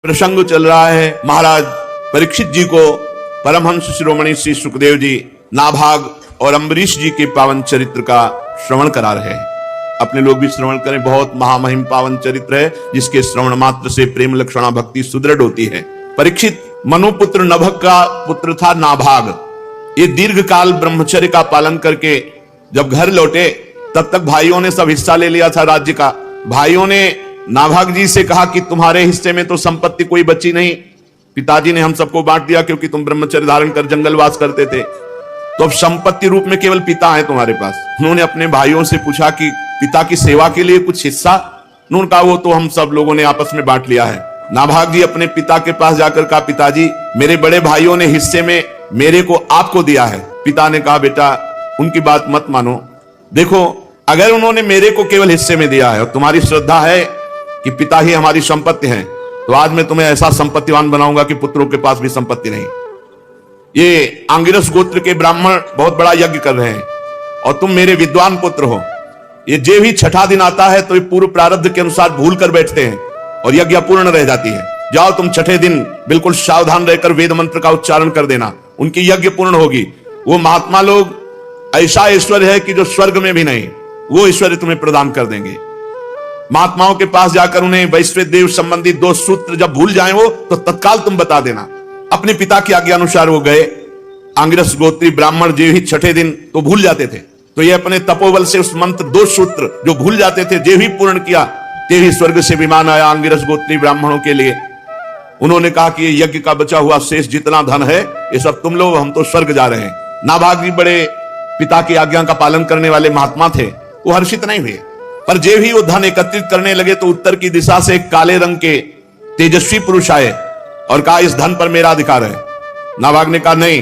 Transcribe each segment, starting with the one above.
प्रसंग चल रहा है। महाराज परीक्षित जी को परमहंस शिरोमणि श्री सुखदेव जी नाभाग और अम्बरीश जी के पावन चरित्र का श्रवण करा रहे हैं। अपने लोग भी श्रवण करें। बहुत महामहिम पावन चरित्र है जिसके श्रवण मात्र से प्रेम लक्षणा भक्ति सुदृढ़ होती है। परीक्षित मनुपुत्र नभग का पुत्र था नाभाग। ये दीर्घ काल ब्रह्मचर्य का पालन करके जब घर लौटे तब तक भाइयों ने सब हिस्सा ले लिया था राज्य का। भाइयों ने नाभाग जी से कहा कि तुम्हारे हिस्से में तो संपत्ति कोई बची नहीं, पिताजी ने हम सबको बांट दिया क्योंकि तुम ब्रह्मचर्य धारण कर जंगलवास करते थे, तो अब संपत्ति रूप में केवल पिता है तुम्हारे पास। उन्होंने अपने भाइयों से पूछा कि पिता की सेवा के लिए कुछ हिस्सा? उन्होंने कहा वो तो हम सब लोगों ने आपस में बांट लिया है। नाभाग जी अपने पिता के पास जाकर कहा, पिताजी मेरे बड़े भाइयों ने हिस्से में मेरे को आपको दिया है। पिता ने कहा, बेटा उनकी बात मत मानो। देखो अगर उन्होंने मेरे को केवल हिस्से में दिया है और तुम्हारी श्रद्धा है कि पिता ही हमारी संपत्ति है, तो आज मैं तुम्हें ऐसा संपत्तिवान बनाऊंगा कि पुत्रों के पास भी संपत्ति नहीं। ये आंगिरस गोत्र के ब्राह्मण बहुत बड़ा यज्ञ कर रहे हैं और तुम मेरे विद्वान पुत्र हो। ये जे भी छठा दिन आता है तो ये पूर्व प्रारब्ध के अनुसार भूल कर बैठते हैं और यज्ञ अपूर्ण रह जाती है। जाओ तुम छठे दिन बिल्कुल सावधान रहकर वेद मंत्र का उच्चारण कर देना, उनकी यज्ञ पूर्ण होगी। वो महात्मा लोग ऐसा ऐश्वर्य है कि जो स्वर्ग में भी नहीं, वो ऐश्वर्य तुम्हें प्रदान कर देंगे। महात्माओं के पास जाकर उन्हें वैश्विक देव संबंधी 2 सूत्र जब भूल जाए वो तो तत्काल तुम बता देना। अपने पिता की आज्ञा अनुसार वो गए। आंगिरस गोत्री ब्राह्मण जे ही छठे दिन तो भूल जाते थे, तो ये अपने तपोबल से उस मंत्र 2 सूत्र जो भूल जाते थे जे ही पूर्ण किया, ते ही स्वर्ग से विमान आया आंगिरस गोत्री ब्राह्मणों के लिए। उन्होंने कहा कि ये यज्ञ का बचा हुआ शेष जितना धन है ये सब तुम लो, हम तो स्वर्ग जा रहे हैं। नाभाग जी बड़े पिता की आज्ञा का पालन करने वाले महात्मा थे, वो हर्षित नहीं हुए। पर जे ही वो धन एकत्रित करने लगे तो उत्तर की दिशा से एक काले रंग के तेजस्वी पुरुष आए और कहा, इस धन पर मेरा अधिकार है। नाभाग ने कहा, नहीं,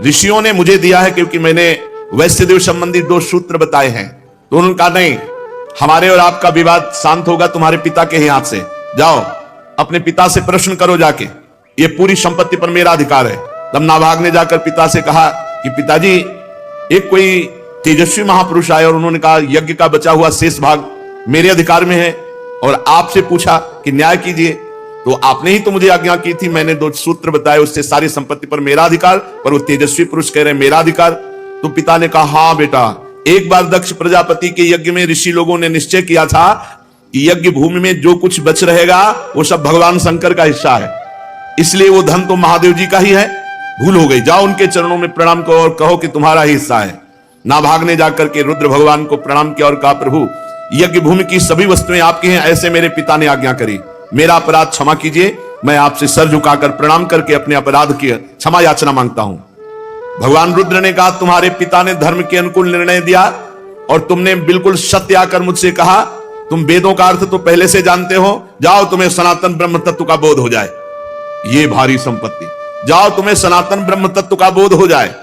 ऋषियों ने मुझे दिया है क्योंकि मैंने वैश्यदेव संबंधी 2 सूत्र बताए हैं। तो उन्होंने कहा, नहीं, हमारे और आपका विवाद शांत होगा तुम्हारे पिता के ही हाथ से। जाओ अपने पिता से प्रश्न करो जाके, ये पूरी संपत्ति पर मेरा अधिकार है। तब नाभाग ने जाकर पिता से कहा कि पिताजी एक कोई तेजस्वी महापुरुष आए और उन्होंने कहा यज्ञ का बचा हुआ शेष भाग मेरे अधिकार में है और आपसे पूछा कि न्याय कीजिए। तो आपने ही तो मुझे आज्ञा की थी, मैंने 2 सूत्र बताए, उससे सारी संपत्ति पर मेरा अधिकार। पर वो तेजस्वी पुरुष कह रहे हैं मेरा अधिकार। तो पिता ने कहा, हाँ बेटा, एक बार दक्ष प्रजापति के यज्ञ में ऋषि लोगों ने निश्चय किया था कि यज्ञ भूमि में जो कुछ बच रहेगा वो सब भगवान शंकर का हिस्सा है, इसलिए वो धन तो महादेव जी का ही है। भूल हो गई, जाओ उनके चरणों में प्रणाम करो और कहो कि तुम्हारा ही हिस्सा है। नाभाग ने जाकर के रुद्र भगवान को प्रणाम किया और कहा, प्रभु यज्ञ भूमि की सभी वस्तुएं आपकी हैं, ऐसे मेरे पिता ने आज्ञा करी। मेरा अपराध क्षमा कीजिए, मैं आपसे सर झुकाकर प्रणाम करके अपने अपराध की क्षमा याचना मांगता हूं। भगवान रुद्र ने कहा, तुम्हारे पिता ने धर्म के अनुकूल निर्णय दिया और तुमने बिल्कुल सत्य आकर मुझसे कहा। तुम वेदों का अर्थ तो पहले से जानते हो, जाओ तुम्हें सनातन ब्रह्म तत्व का बोध हो जाए। ये भारी संपत्ति, जाओ तुम्हें सनातन ब्रह्म तत्व का बोध हो जाए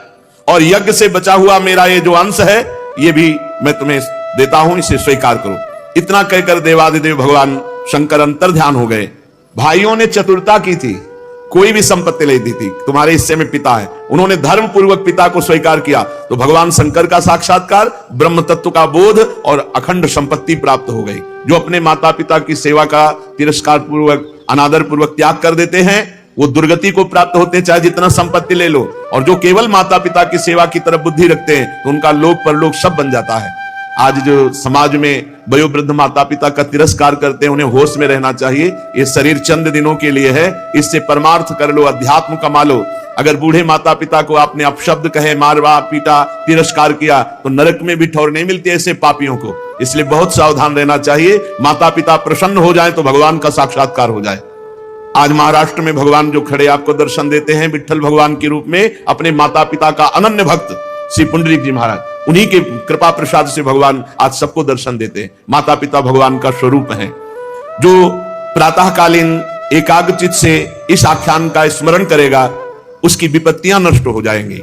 और यज्ञ से बचा हुआ मेरा ये जो अंश है ये भी मैं तुम्हें देता हूं, इसे स्वीकार करो। इतना कहकर देवादिदेव भगवान शंकर अंतर ध्यान हो गए। भाइयों ने चतुरता की थी, कोई भी संपत्ति नहीं दी थी, तुम्हारे हिस्से में पिता है। उन्होंने धर्म पूर्वक पिता को स्वीकार किया तो भगवान शंकर का साक्षात्कार, ब्रह्म तत्व का बोध और अखंड संपत्ति प्राप्त हो गई। जो अपने माता पिता की सेवा का तिरस्कार पूर्वक अनादर पूर्वक त्याग कर देते हैं वो दुर्गति को प्राप्त होते हैं, चाहे जितना संपत्ति ले लो। और जो केवल माता पिता की सेवा की तरफ बुद्धि रखते हैं तो उनका लोक परलोक सब बन जाता है। आज जो समाज में वयोवृद्ध माता पिता का तिरस्कार करते हैं, उन्हें होश में रहना चाहिए। ये शरीर चंद दिनों के लिए है, इससे परमार्थ कर लो, अध्यात्म कमा लो। अगर बूढ़े माता पिता को आपने अपशब्द कहे, मारवा पीटा, तिरस्कार किया तो नरक में भी ठौर नहीं मिलती ऐसे पापियों को। इसलिए बहुत सावधान रहना चाहिए। माता पिता प्रसन्न हो जाए तो भगवान का साक्षात्कार हो जाए। आज महाराष्ट्र में भगवान जो खड़े आपको दर्शन देते हैं विट्ठल भगवान के रूप में, अपने माता पिता का अनन्य भक्त श्री पुंडरीक जी महाराज, उन्हीं के कृपा प्रसाद से भगवान आज सबको दर्शन देते हैं। माता पिता भगवान का स्वरूप है। जो प्रातःकालीन एकाग्रचित से इस आख्यान का स्मरण करेगा उसकी विपत्तियां नष्ट हो जाएंगी।